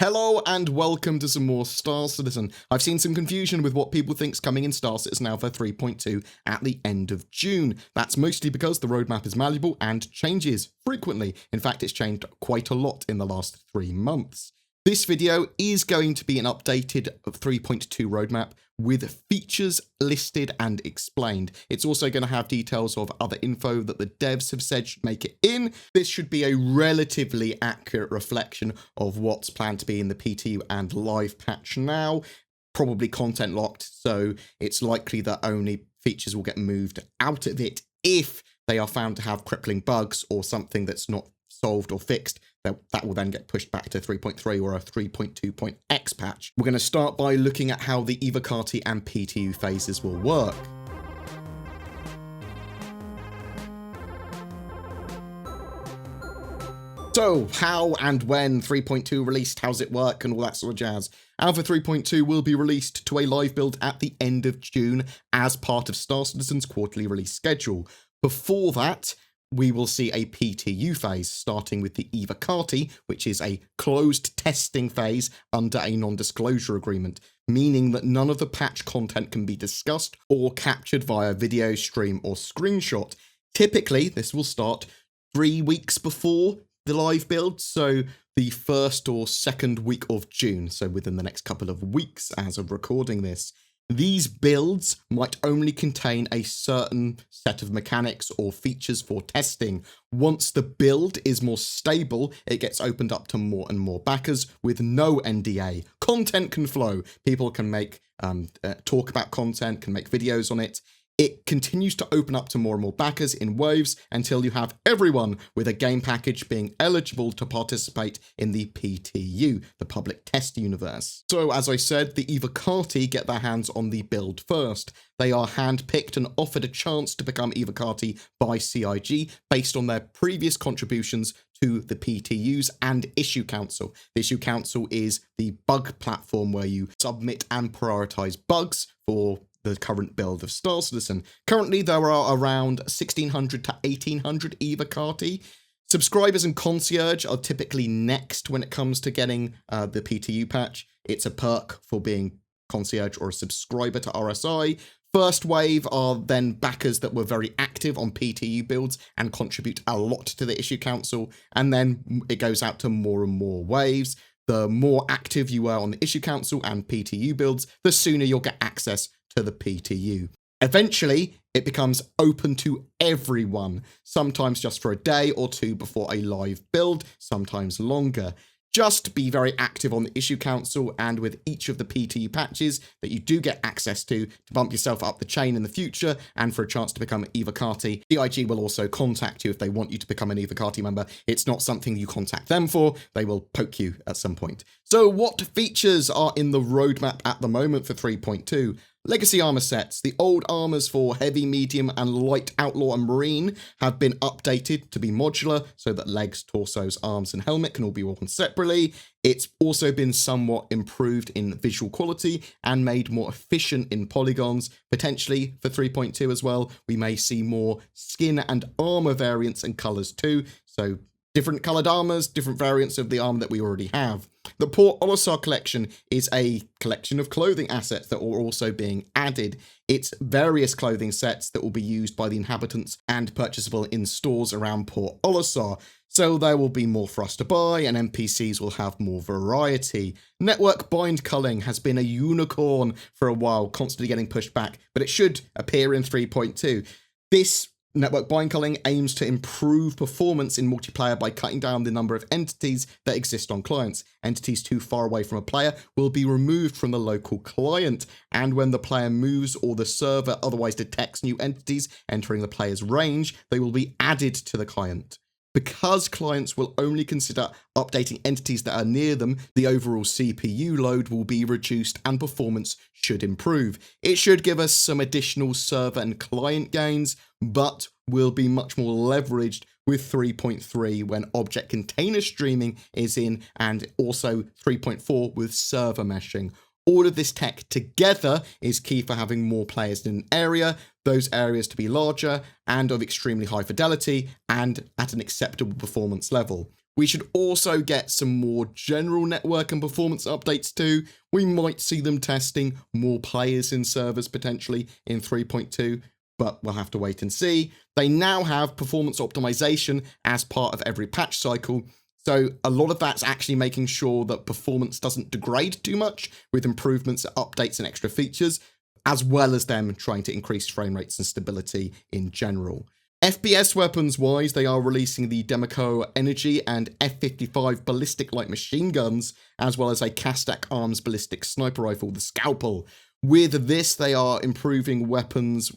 Hello and welcome to some more Star Citizen. I've seen some confusion with what people think's coming in Star Citizen Alpha 3.2 at the end of June. That's mostly because the roadmap is malleable and changes frequently. In fact, it's changed quite a lot in the last 3 months. This video is going to be an updated 3.2 roadmap with features listed and explained. It's also going to have details of other info that the devs have said should make it in. This should be a relatively accurate reflection of what's planned to be in the PTU and live patch now. Probably content locked, so it's likely that only features will get moved out of it if they are found to have crippling bugs or something that's not solved or fixed. That will then get pushed back to 3.3 or a 3.2.x patch. We're going to start by looking at how the Evocati and PTU phases will work. So, how and when 3.2 released, how's it work, and all that sort of jazz. Alpha 3.2 will be released to a live build at the end of June as part of Star Citizen's quarterly release schedule. Before that, we will see a PTU phase, starting with the Evocati, which is a closed testing phase under a non-disclosure agreement, meaning that none of the patch content can be discussed or captured via video, stream, or screenshot. Typically, this will start 3 weeks before the live build, so the 1st or 2nd week of June, so within the next couple of weeks as of recording this. These builds might only contain a certain set of mechanics or features for testing. Once the build is more stable, it gets opened up to more and more backers with no NDA. Content can flow. People can make talk about content, can make videos on it. It continues to open up to more and more backers in waves until you have everyone with a game package being eligible to participate in the PTU, the public test universe. So as I said, the Evocati get their hands on the build first. They are handpicked and offered a chance to become Evocati by CIG based on their previous contributions to the PTUs and Issue Council. The Issue Council is the bug platform where you submit and prioritize bugs for the current build of Star Citizen. Currently, there are around 1,600 to 1,800 Evocati. Subscribers and concierge are typically next when it comes to getting the PTU patch. It's a perk for being concierge or a subscriber to RSI. First wave are then backers that were very active on PTU builds and contribute a lot to the Issue Council, and then it goes out to more and more waves. The more active you are on the Issue Council and PTU builds, the sooner you'll get access to the PTU. Eventually, it becomes open to everyone, sometimes just for a day or two before a live build, sometimes longer. Just be very active on the Issue Council and with each of the PTU patches that you do get access to bump yourself up the chain in the future and for a chance to become an Evocati. CIG will also contact you if they want you to become an Evocati member. It's not something you contact them for. They will poke you at some point. So what features are in the roadmap at the moment for 3.2? Legacy armor sets. The old armors for heavy, medium, and light outlaw and marine have been updated to be modular so that legs, torsos, arms, and helmet can all be worn separately. It's also been somewhat improved in visual quality and made more efficient in polygons. Potentially for 3.2 as well, we may see more skin and armor variants and colors too. So different colored armors, different variants of the armor that we already have. The Port Olisar collection is a collection of clothing assets that are also being added. It's various clothing sets that will be used by the inhabitants and purchasable in stores around Port Olisar. So there will be more for us to buy and NPCs will have more variety. Network bind culling has been a unicorn for a while, constantly getting pushed back, but it should appear in 3.2. This network bind culling aims to improve performance in multiplayer by cutting down the number of entities that exist on clients. Entities too far away from a player will be removed from the local client, and when the player moves or the server otherwise detects new entities entering the player's range, they will be added to the client. Because clients will only consider updating entities that are near them, the overall CPU load will be reduced and performance should improve. It should give us some additional server and client gains, but will be much more leveraged with 3.3 when object container streaming is in, and also 3.4 with server meshing. All of this tech together is key for having more players in an area, those areas to be larger and of extremely high fidelity and at an acceptable performance level. We should also get some more general network and performance updates too. We might see them testing more players in servers potentially in 3.2, but we'll have to wait and see. They now have performance optimization as part of every patch cycle, so a lot of that's actually making sure that performance doesn't degrade too much with improvements, updates, and extra features, as well as them trying to increase frame rates and stability in general. FPS weapons wise, they are releasing the Democo Energy and F-55 ballistic light machine guns, as well as a Kastak Arms ballistic sniper rifle, the Scalpel. With this, they are improving weapons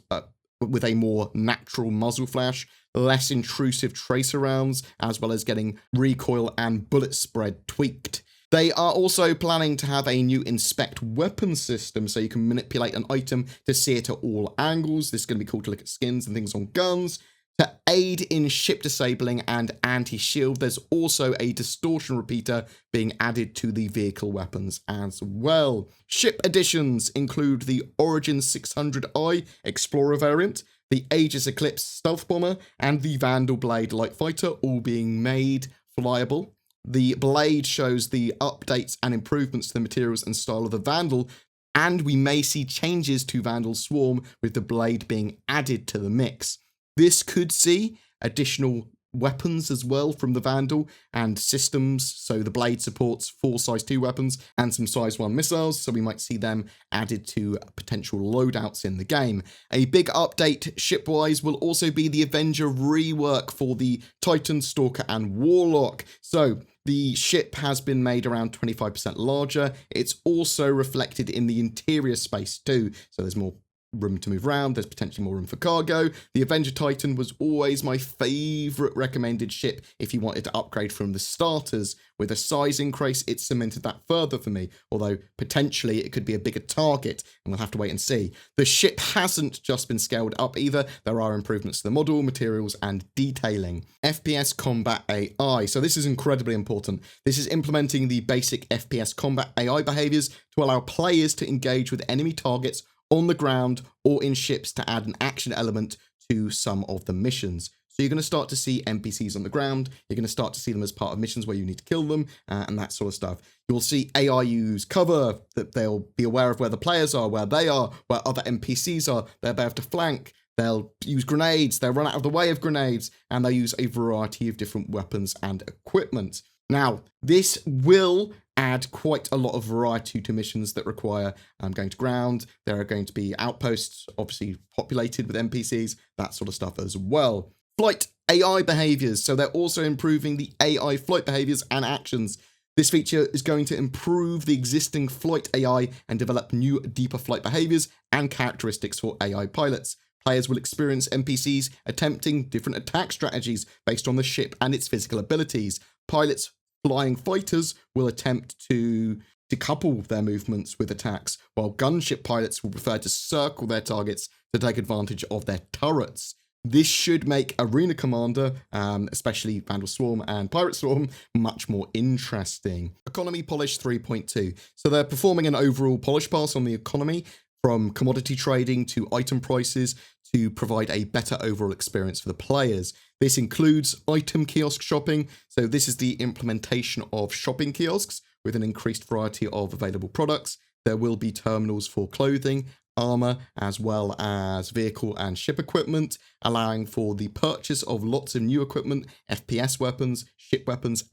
with a more natural muzzle flash, less intrusive tracer rounds, as well as getting recoil and bullet spread tweaked. They are also planning to have a new inspect weapon system, so you can manipulate an item to see it at all angles. This is going to be cool to look at skins and things on guns. To aid in ship disabling and anti-shield, there's also a Distortion Repeater being added to the vehicle weapons as well. Ship additions include the Origin 600i Explorer variant, the Aegis Eclipse Stealth Bomber, and the Vandal Blade Light Fighter, all being made flyable. The Blade shows the updates and improvements to the materials and style of the Vandal, and we may see changes to Vandal Swarm with the Blade being added to the mix. This could see additional weapons as well from the Vandal and systems, so the Blade supports 4 size 2 weapons and some size 1 missiles, so we might see them added to potential loadouts in the game. A big update ship-wise will also be the Avenger rework for the Titan, Stalker and Warlock. So the ship has been made around 25% larger. It's also reflected in the interior space too, so there's more room to move around, there's potentially more room for cargo. The Avenger Titan was always my favourite recommended ship if you wanted to upgrade from the starters. With a size increase, it cemented that further for me, although potentially it could be a bigger target, and we'll have to wait and see. The ship hasn't just been scaled up either, there are improvements to the model, materials, and detailing. FPS Combat AI, so this is incredibly important. This is implementing the basic FPS Combat AI behaviours to allow players to engage with enemy targets on the ground or in ships to add an action element to some of the missions. So you're going to start to see NPCs on the ground, you're going to start to see them as part of missions where you need to kill them, and that sort of stuff. You'll see AI use cover, that they'll be aware of where the players are, where they are, where other NPCs are, they'll be able to flank, they'll use grenades, they'll run out of the way of grenades, and they'll use a variety of different weapons and equipment. Now, this will add quite a lot of variety to missions that require going to ground. There are going to be outposts, obviously populated with NPCs, that sort of stuff as well. Flight AI behaviors. So they're also improving the AI flight behaviors and actions. This feature is going to improve the existing flight AI and develop new, deeper flight behaviors and characteristics for AI pilots. Players will experience NPCs attempting different attack strategies based on the ship and its physical abilities. Pilots flying fighters will attempt to decouple their movements with attacks, while gunship pilots will prefer to circle their targets to take advantage of their turrets. This should make Arena Commander, especially Vandal Swarm and Pirate Swarm, much more interesting. Economy Polish 3.2. So they're performing an overall polish pass on the economy, from commodity trading to item prices, to provide a better overall experience for the players. This includes item kiosk shopping, so this is the implementation of shopping kiosks with an increased variety of available products. There will be terminals for clothing, armor, as well as vehicle and ship equipment, allowing for the purchase of lots of new equipment, FPS weapons,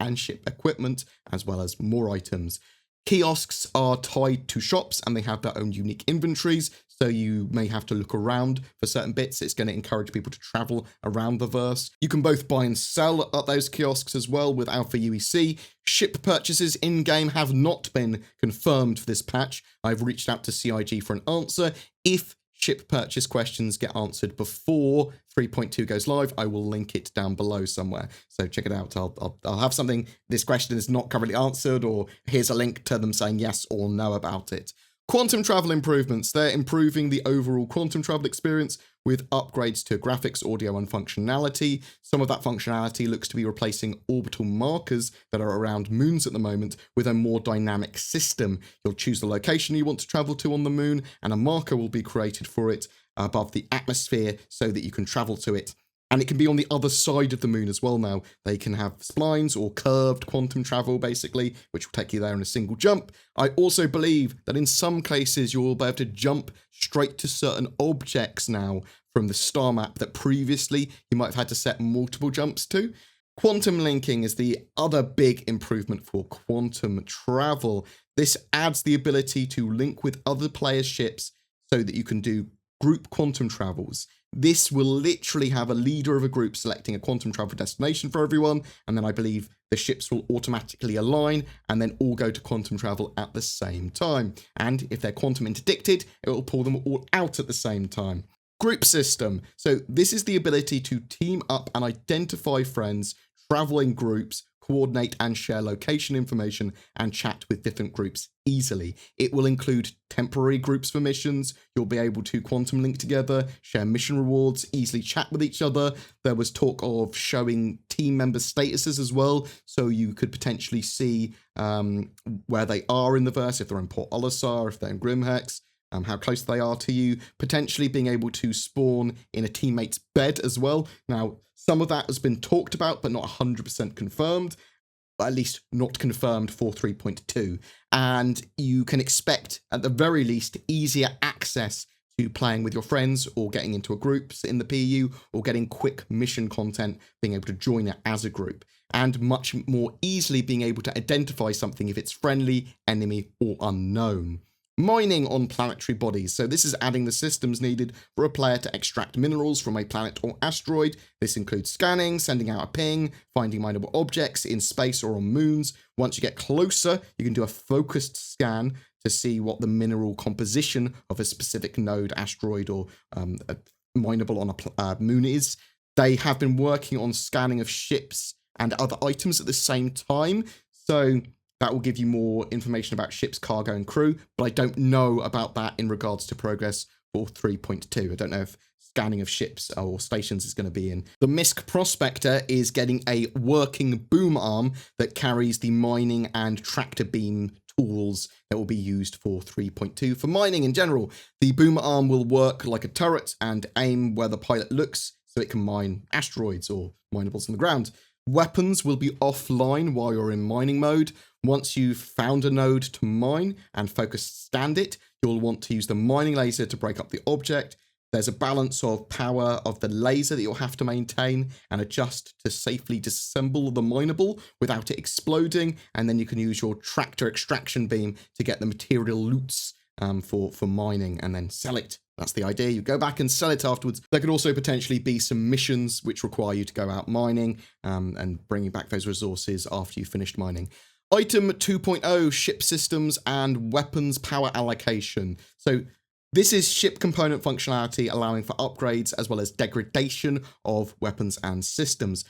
and ship equipment, as well as more items. Kiosks are tied to shops and they have their own unique inventories, so you may have to look around for certain bits. It's going to encourage people to travel around the verse. You can both buy and sell at those kiosks as well with Alpha UEC. Ship purchases in-game have not been confirmed for this patch. I've reached out to CIG for an answer. If ship purchase questions get answered before 3.2 goes live, I will link it down below somewhere. So check it out. I'll have something, this question is not currently answered, or here's a link to them saying yes or no about it. Quantum travel improvements. They're improving the overall quantum travel experience with upgrades to graphics, audio, and functionality. Some of that functionality looks to be replacing orbital markers that are around moons at the moment with a more dynamic system. You'll choose the location you want to travel to on the moon, and a marker will be created for it above the atmosphere so that you can travel to it And it can be on the other side of the moon as well now. They can have splines or curved quantum travel, basically, which will take you there in a single jump. I also believe that in some cases you'll be able to jump straight to certain objects now from the star map that previously you might have had to set multiple jumps to. Quantum linking is the other big improvement for quantum travel. This adds the ability to link with other players' ships so that you can do group quantum travels. This will literally have a leader of a group selecting a quantum travel destination for everyone, and then I believe the ships will automatically align and then all go to quantum travel at the same time. And if they're quantum interdicted, it will pull them all out at the same time. Group system. So this is the ability to team up and identify friends, travel in groups, coordinate and share location information, and chat with different groups easily. It will include temporary groups for missions. You'll be able to quantum link together, share mission rewards, easily chat with each other. There was talk of showing team member statuses as well, so you could potentially see where they are in the verse, if they're in Port Olisar, if they're in Grimhex, how close they are to you, potentially being able to spawn in a teammate's bed as well. Now, some of that has been talked about, but not 100% confirmed, at least not confirmed for 3.2. And you can expect, at the very least, easier access to playing with your friends or getting into a group in the PU or getting quick mission content, being able to join it as a group, and much more easily being able to identify something if it's friendly, enemy, or unknown. Mining on planetary bodies. So this is adding the systems needed for a player to extract minerals from a planet or asteroid. This includes scanning, sending out a ping, finding mineable objects in space or on moons. Once you get closer, you can do a focused scan to see what the mineral composition of a specific node, asteroid, or mineable on a moon is. They have been working on scanning of ships and other items at the same time. So that will give you more information about ships, cargo, and crew, but I don't know about that in regards to progress for 3.2. I don't know if scanning of ships or stations is going to be in. The MISC Prospector is getting a working boom arm that carries the mining and tractor beam tools that will be used for 3.2. For mining in general, the boom arm will work like a turret and aim where the pilot looks so it can mine asteroids or minables on the ground. Weapons will be offline while you're in mining mode. Once you've found a node to mine and focus stand it, you'll want to use the mining laser to break up the object. There's a balance of power of the laser that you'll have to maintain and adjust to safely disassemble the mineable without it exploding. And then you can use your tractor extraction beam to get the material loots for mining and then sell it. That's the idea. You go back and sell it afterwards. There could also potentially be some missions which require you to go out mining and bringing back those resources after you've finished mining. Item 2.0, ship systems and weapons power allocation. So this is ship component functionality allowing for upgrades as well as degradation of weapons and systems.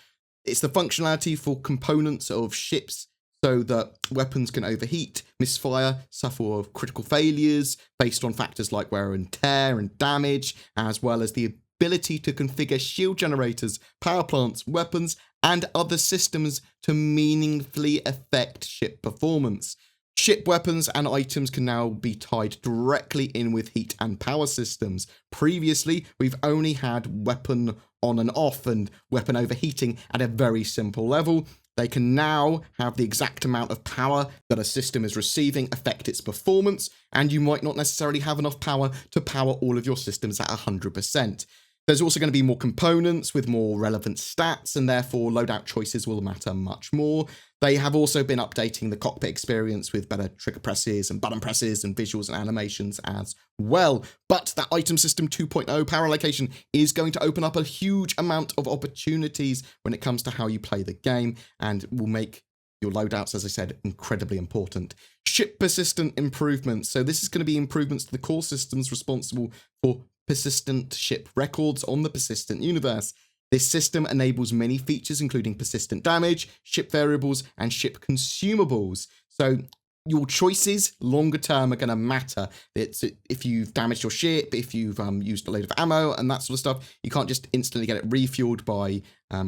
It's the functionality for components of ships so that weapons can overheat, misfire, suffer critical failures based on factors like wear and tear and damage, as well as the ability to configure shield generators, power plants, weapons, and other systems to meaningfully affect ship performance. Ship weapons and items can now be tied directly in with heat and power systems. Previously, we've only had weapon on and off and weapon overheating at a very simple level. They can now have the exact amount of power that a system is receiving affect its performance, and you might not necessarily have enough power to power all of your systems at 100%. There's also going to be more components with more relevant stats, and therefore loadout choices will matter much more. They have also been updating the cockpit experience with better trigger presses and button presses and visuals and animations as well. But that item system 2.0 power allocation is going to open up a huge amount of opportunities when it comes to how you play the game and will make your loadouts, as I said, incredibly important. Ship persistent improvements. So this is going to be improvements to the core systems responsible for persistent ship records on the persistent universe. This system enables many features, including persistent damage, ship variables, and ship consumables. So your choices longer term are going to matter. It's if you've damaged your ship, if you've used a load of ammo and that sort of stuff, you can't just instantly get it refueled by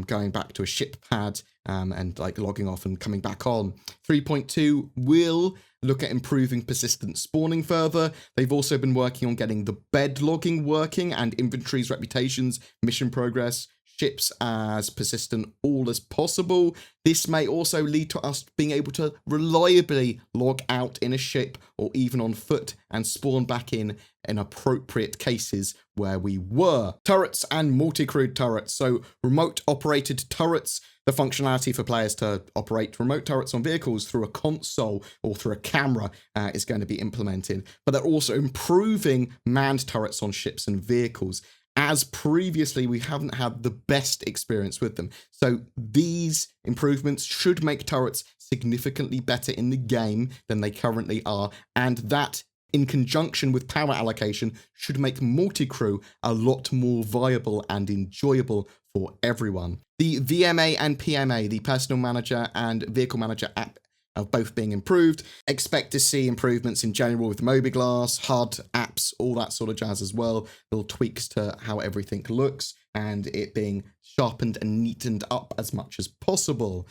going back to a ship pad and like logging off and coming back on. 3.2 will look at improving persistent spawning further. They've also been working on getting the bed logging working and inventories, reputations, mission progress, ships as persistent all as possible. This may also lead to us being able to reliably log out in a ship or even on foot and spawn back in appropriate cases where we were. Turrets and multi-crewed turrets. So remote operated turrets, the functionality for players to operate remote turrets on vehicles through a console or through a camera is going to be implemented. But they're also improving manned turrets on ships and vehicles. As previously, we haven't had the best experience with them. So these improvements should make turrets significantly better in the game than they currently are. And that, in conjunction with power allocation, should make multi-crew a lot more viable and enjoyable for everyone. The VMA and PMA, the Personal Manager and Vehicle Manager app, of both being improved. Expect to see improvements in general with Mobiglass, HUD, apps, all that sort of jazz as well. Little tweaks to how everything looks and it being sharpened and neatened up as much as possible.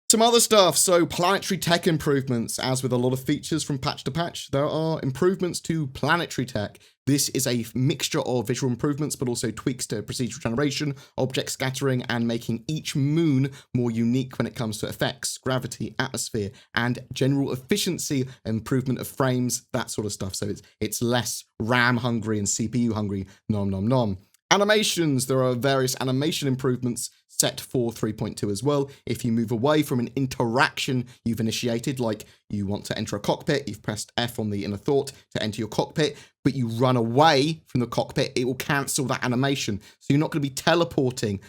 Some other stuff, so planetary tech improvements. As with a lot of features from patch to patch, there are improvements to planetary tech. This is a mixture of visual improvements, but also tweaks to procedural generation, object scattering, and making each moon more unique when it comes to effects, gravity, atmosphere, and general efficiency, improvement of frames, that sort of stuff. So it's less RAM hungry and CPU hungry, nom nom nom. Animations, there are various animation improvements set for 3.2 as well. If you move away from an interaction you've initiated, like you want to enter a cockpit, you've pressed F on the inner thought to enter your cockpit, but you run away from the cockpit, it will cancel that animation. So you're not going to be teleporting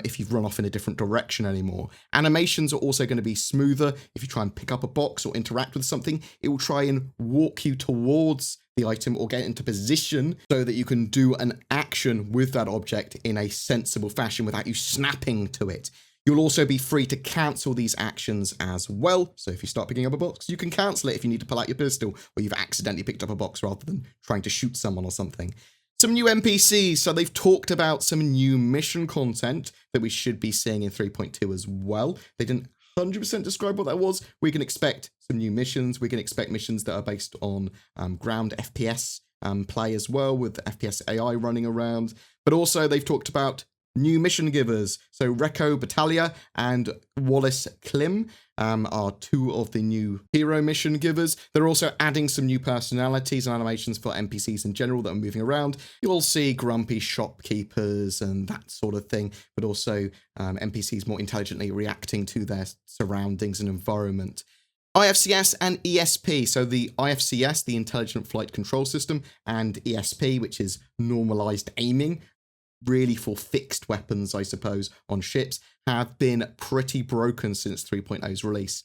if you've run off in a different direction anymore. Animations are also going to be smoother. If you try and pick up a box or interact with something, it will try and walk you towards the item or get into position so that you can do an action with that object in a sensible fashion without you snapping to it. You'll also be free to cancel these actions as well. So if you start picking up a box, you can cancel it if you need to pull out your pistol or you've accidentally picked up a box rather than trying to shoot someone or something. Some new NPCs. So they've talked about some new mission content that we should be seeing in 3.2 as well. They didn't 100% describe what that was. We can expect some new missions. We can expect missions that are based on ground FPS play as well, with the FPS AI running around. But also they've talked about new mission givers. So Recco Battaglia and Wallace Klim are two of the new hero mission givers. They're also adding some new personalities and animations for NPCs in general that are moving around. You'll see grumpy shopkeepers and that sort of thing, but also NPCs more intelligently reacting to their surroundings and environment. IFCS and ESP. So the IFCS, the Intelligent Flight Control System, and ESP, which is normalized aiming, really for fixed weapons, I suppose, on ships, have been pretty broken since 3.0's release.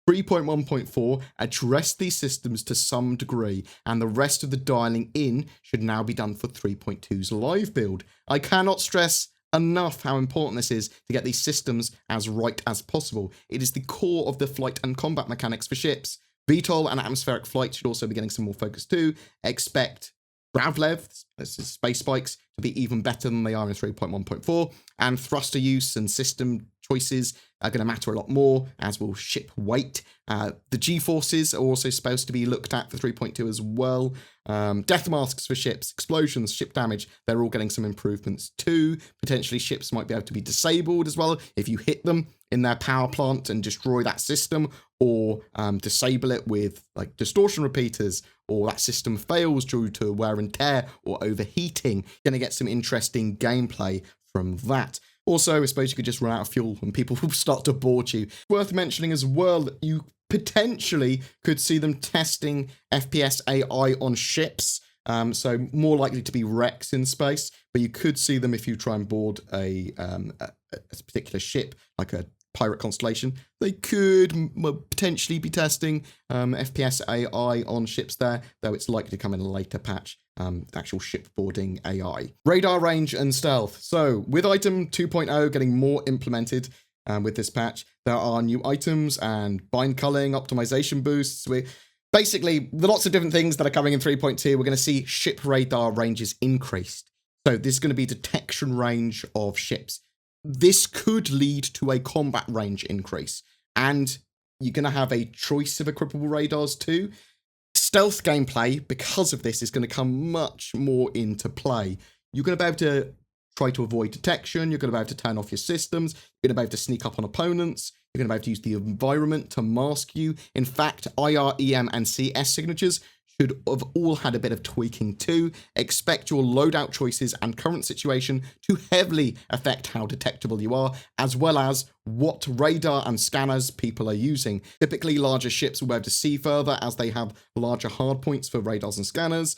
3.1.4 addressed these systems to some degree, and the rest of the dialing in should now be done for 3.2's live build. I cannot stress enough how important this is to get these systems as right as possible. It is the core of the flight and combat mechanics for ships. VTOL and atmospheric flight should also be getting some more focus too. Expect Gravlev, space spikes, to be even better than they are in 3.1.4, and thruster use and system choices are going to matter a lot more, as will ship weight. The G-forces are also supposed to be looked at for 3.2 as well. Death masks for ships, explosions, ship damage, they're all getting some improvements too. Potentially ships might be able to be disabled as well if you hit them in their power plant and destroy that system, or disable it with like distortion repeaters, or that system fails due to wear and tear or overheating. Going to get some interesting gameplay from that. Also, I suppose you could just run out of fuel and people will start to board you. Worth mentioning as well, you potentially could see them testing FPS AI on ships. So more likely to be wrecks in space, but you could see them if you try and board a particular ship, like a pirate constellation. They could potentially be testing FPS AI on ships there, though it's likely to come in a later patch, actual shipboarding AI. Radar range and stealth. So with item 2.0 getting more implemented with this patch, there are new items and bind culling, optimization boosts. Basically, lots of different things that are coming in 3.2. We're going to see ship radar ranges increased. So this is going to be detection range of ships. This could lead to a combat range increase, and you're going to have a choice of equipable radars too. Stealth gameplay, because of this, is going to come much more into play. You're going to be able to try to avoid detection, you're going to be able to turn off your systems, you're going to be able to sneak up on opponents, you're going to be able to use the environment to mask you. In fact, IR, EM, and CS signatures should have all had a bit of tweaking too. Expect your loadout choices and current situation to heavily affect how detectable you are, as well as what radar and scanners people are using. Typically, larger ships will be able to see further as they have larger hardpoints for radars and scanners.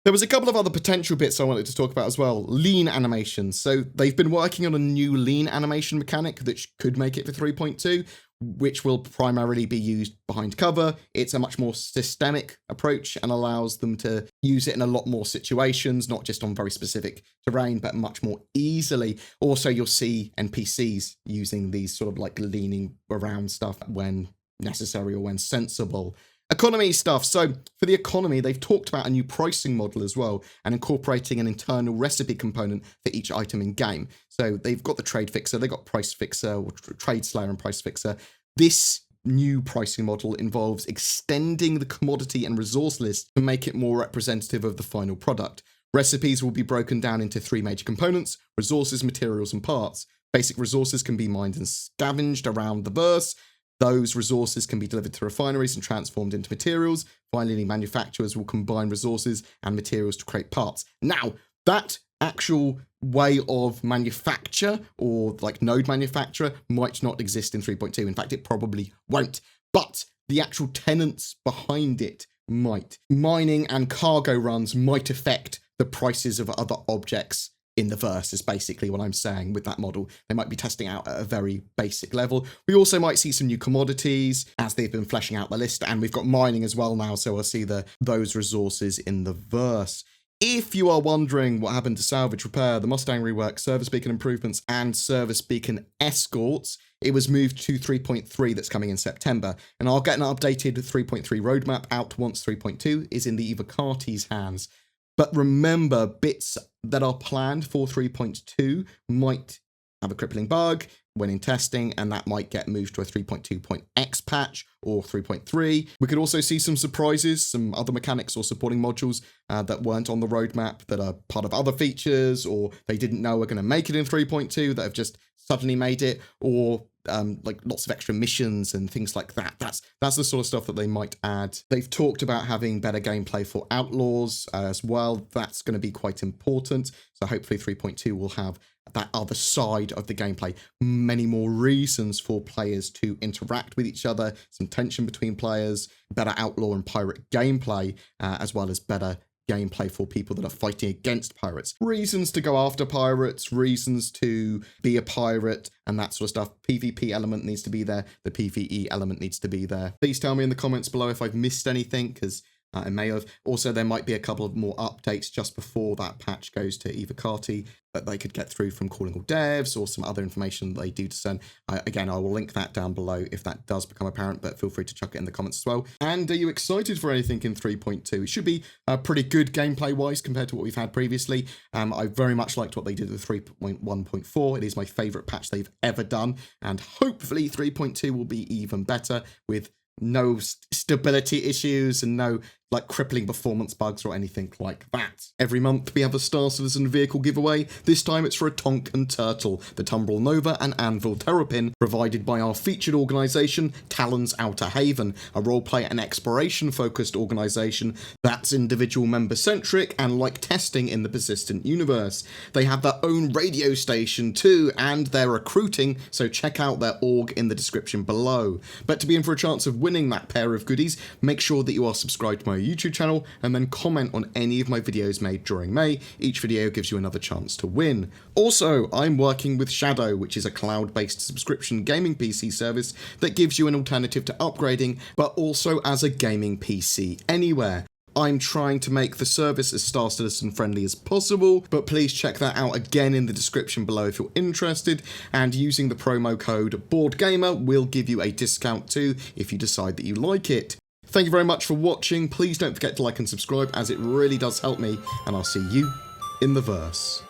There was a couple of other potential bits I wanted to talk about as well. Lean animations. So they've been working on a new lean animation mechanic that could make it for 3.2, which will primarily be used behind cover. It's a much more systemic approach and allows them to use it in a lot more situations, not just on very specific terrain, but much more easily. Also, you'll see NPCs using these sort of like leaning around stuff when necessary or when sensible. Economy stuff. So for the economy, they've talked about a new pricing model as well and incorporating an internal recipe component for each item in game. So they've got the trade fixer, they've got price fixer, or trade slayer and price fixer. This new pricing model involves extending the commodity and resource list to make it more representative of the final product. Recipes will be broken down into 3 major components: resources, materials, and parts. Basic resources can be mined and scavenged around the verse. Those resources can be delivered to refineries and transformed into materials. Finally, manufacturers will combine resources and materials to create parts. Now, that actual way of manufacture, or like node manufacturer, might not exist in 3.2. In fact, it probably won't. But the actual tenets behind it might. Mining and cargo runs might affect the prices of other objects in the verse, is basically what I'm saying with that model. They might be testing out at a very basic level. We also might see some new commodities as they've been fleshing out the list, and we've got mining as well now, so we'll see those resources in the verse. If you are wondering what happened to salvage repair, the Mustang rework, service beacon improvements, and service beacon escorts, it was moved to 3.3 that's coming in September, and I'll get an updated 3.3 roadmap out once 3.2 is in the Evocati's hands. But remember, bits that are planned for 3.2 might have a crippling bug when in testing, and that might get moved to a 3.2.x patch or 3.3. We could also see some surprises, some other mechanics or supporting modules that weren't on the roadmap that are part of other features, or they didn't know were going to make it in 3.2 that have just suddenly made it, or like lots of extra missions and things like that. That's the sort of stuff that they might add. They've talked about having better gameplay for Outlaws as well. That's going to be quite important. So hopefully 3.2 will have that other side of the gameplay. Many more reasons for players to interact with each other, some tension between players, better outlaw and pirate gameplay, as well as better gameplay for people that are fighting against pirates. Reasons to go after pirates, reasons to be a pirate, and that sort of stuff. PvP element needs to be there. The PvE element needs to be there. Please tell me in the comments below if I've missed anything, because I may have. Also, there might be a couple of more updates just before that patch goes to Evocati that they could get through from calling all devs, or some other information that they do discern. Again, I will link that down below if that does become apparent, but feel free to chuck it in the comments as well. And are you excited for anything in 3.2? It should be pretty good gameplay-wise compared to what we've had previously. I very much liked what they did with 3.1.4. It is my favourite patch they've ever done, and hopefully 3.2 will be even better with no stability issues and no like crippling performance bugs or anything like that. Every month we have a Star Citizen vehicle giveaway. This time it's for a Tonk and Turtle, the Tumbril Nova and Anvil Terrapin, provided by our featured organisation, Talon's Outer Haven, a roleplay and exploration-focused organisation that's individual member-centric and like testing in the persistent universe. They have their own radio station too, and they're recruiting, so check out their org in the description below. But to be in for a chance of winning that pair of goodies, make sure that you are subscribed to my YouTube channel and then comment on any of my videos made during May. Each video gives you another chance to win. Also, I'm working with Shadow, which is a cloud-based subscription gaming PC service that gives you an alternative to upgrading, but also as a gaming PC anywhere. I'm trying to make the service as Star Citizen friendly as possible, but please check that out again in the description below if you're interested, and using the promo code BoredGamer will give you a discount too if you decide that you like it. Thank you very much for watching. Please don't forget to like and subscribe, as it really does help me, and I'll see you in the verse.